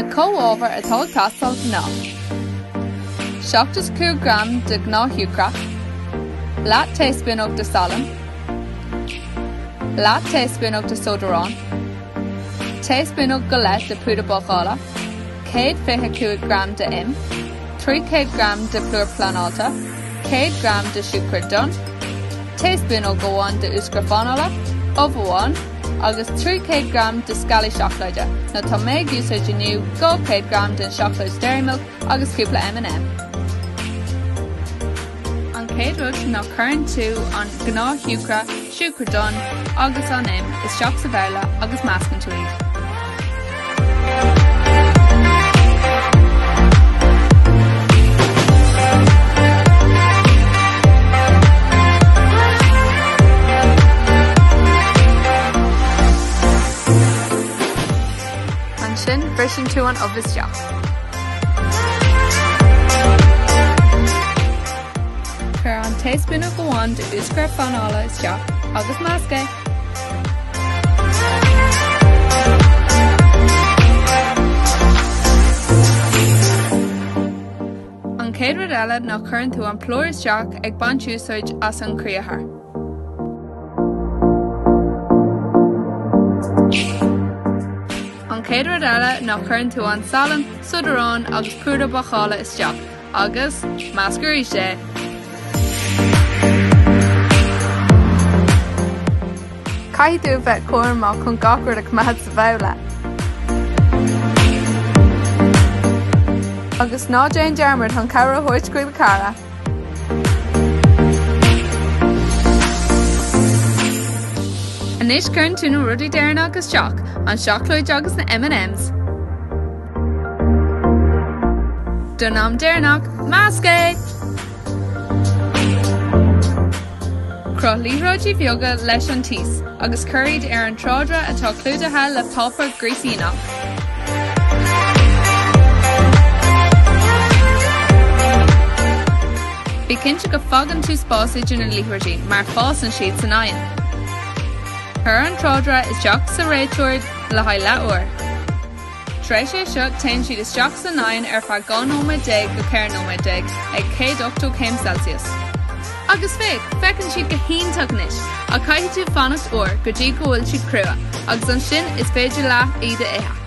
Na comhábhar atá castal gná. 75 gram de gná hiúcra, leat téaspónach de salam, leat téaspónach de sodarán, téaspónach go leith de púda bocála, 125 gram de im, 300 gram de plúr planálta, 100 gram de siúcra dun, téaspónach goháin de úscra fánála, óbháin, agus 300 gram de scalaí seachloide, na tá méid úsáid iniu 200 gram de seachloid Dairy Milk agus cúpla M&M. An céad rud ná cuireann tú an gná hiúcra, siúcra dun agus an im is seach sa bhéile agus meascann tú iad. Sin brisin tú an obhas teach. Chur an téaspónach goháin de úscra fanála is teach agus measca. An céad rud eile ná cuireann tú an plór is teach ag baint úsáid as an críothar. Céad rud eile ná cuireann tú an salam, sodarán agus púda bocála isteach, agus meascar sé. Caithfidh tú bheith comhartha chun gach rud a cumad sa bhéile. Agus ná déan dearmad chun cabhra thuairt cuaig cara. Anis cuireann tú na rudaí deireanna agus teach, an seachloid agus na M&Ms. Dúnam deireanach, measca! Cruthlaí róidí bheoga leis an tís, agus cuiread ar an tráidre atá clúdaithe le pápar gríosaíneach. Bhí cinnte go fagann tú spásaid na líthirtí, mar fásann siad san aghaidh. Chur an tráidre is teach sa réiteoir le haghaidh leabhar. Tréis é seo taonn siad is teach sa nain ar feadh 2.10 go 4.10 ag 180 Celsius. Agus fecinn siad go hionntach anois, a caithfidh tú fannacht uair go dtí go bhfuil siad crua, agus an sin is féidir leath iad a ithe.